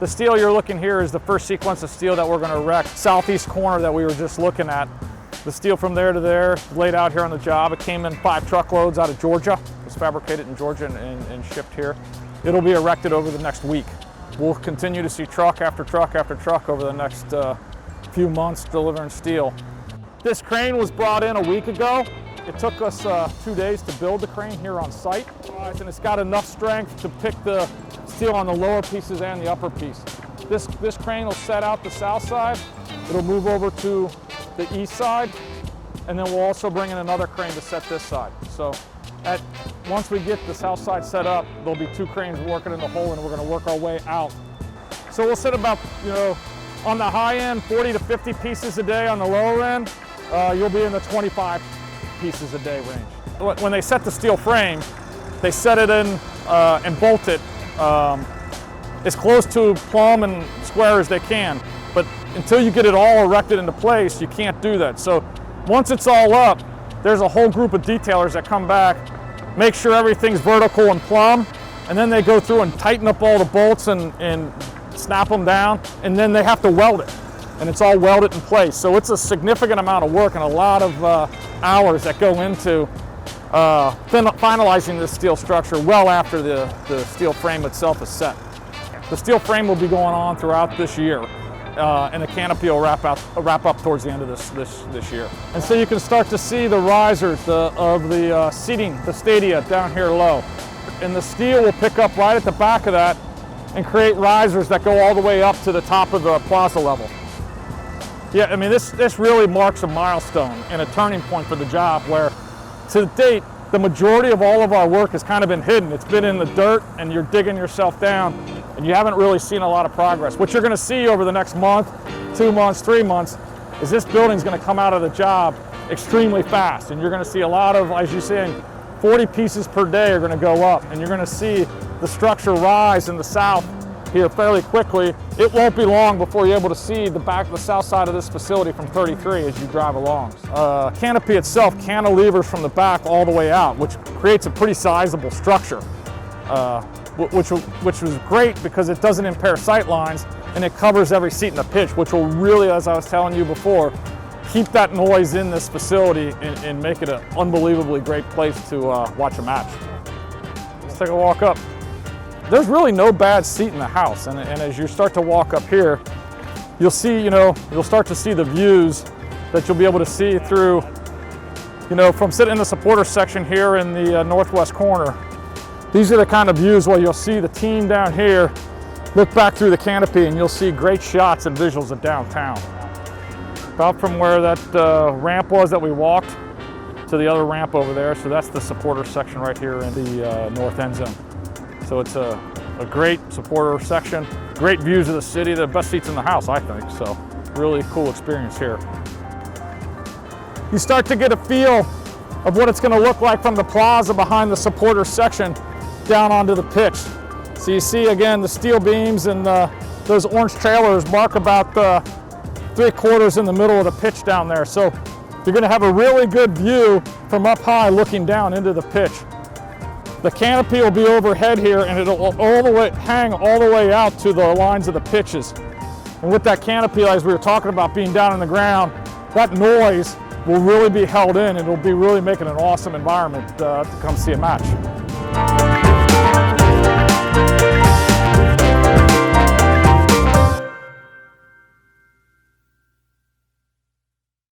The steel you're looking here is the first sequence of steel that we're going to erect. Southeast corner that we were just looking at. The steel from there to there, laid out here on the job. It came in 5 truckloads out of Georgia. It was fabricated in Georgia and shipped here. It'll be erected over the next week. We'll continue to see truck after truck after truck over the next few months delivering steel. This crane was brought in a week ago. It took us 2 days to build the crane here on site, and it's got enough strength to pick the steel on the lower pieces and the upper piece. This crane will set out the south side. It'll move over to the east side, and then we'll also bring in another crane to set this side. So once we get the south side set up, there'll be 2 cranes working in the hole, and we're going to work our way out. So we'll set about, on the high end, 40 to 50 pieces a day. On the lower end, you'll be in the 25 pieces a day range. When they set the steel frame, they set it in and bolt it as close to plumb and square as they can. But until you get it all erected into place, you can't do that. So once it's all up, there's a whole group of detailers that come back, make sure everything's vertical and plumb, and then they go through and tighten up all the bolts and snap them down, and then they have to weld it. And it's all welded in place. So it's a significant amount of work and a lot of hours that go into finalizing this steel structure well after the steel frame itself is set. The steel frame will be going on throughout this year, and the canopy will wrap up towards the end of this year. And so you can start to see the risers of the seating, the stadia down here low. And the steel will pick up right at the back of that and create risers that go all the way up to the top of the plaza level. Yeah, I mean, this really marks a milestone and a turning point for the job where, to date, the majority of all of our work has kind of been hidden. It's been in the dirt and you're digging yourself down and you haven't really seen a lot of progress. What you're gonna see over the next month, 2 months, 3 months, is this building's gonna come out of the job extremely fast. And you're gonna see a lot of, as you're saying, 40 pieces per day are gonna go up, and you're gonna see the structure rise in the south here fairly quickly. It won't be long before you're able to see the south side of this facility from 33 as you drive along. Canopy itself cantilevers from the back all the way out, which creates a pretty sizable structure, which was great because it doesn't impair sight lines and it covers every seat in the pitch, which will really, as I was telling you before, keep that noise in this facility and make it an unbelievably great place to watch a match. Let's take a walk up. There's really no bad seat in the house, and as you start to walk up here, you'll see, you'll start to see the views that you'll be able to see through, from sitting in the supporter section here in the northwest corner. These are the kind of views where you'll see the team down here, look back through the canopy, and you'll see great shots and visuals of downtown. About from where that ramp was that we walked to the other ramp over there, so that's the supporter section right here in the north end zone. So it's a great supporter section, great views of the city, the best seats in the house, I think. So really cool experience here. You start to get a feel of what it's going to look like from the plaza behind the supporter section down onto the pitch. So you see again the steel beams and those orange trailers mark about 3/4 in the middle of the pitch down there. So you're going to have a really good view from up high looking down into the pitch. The canopy will be overhead here and it'll hang all the way out to the lines of the pitches. And with that canopy, as we were talking about being down on the ground, that noise will really be held in and it'll be really making an awesome environment to come see a match.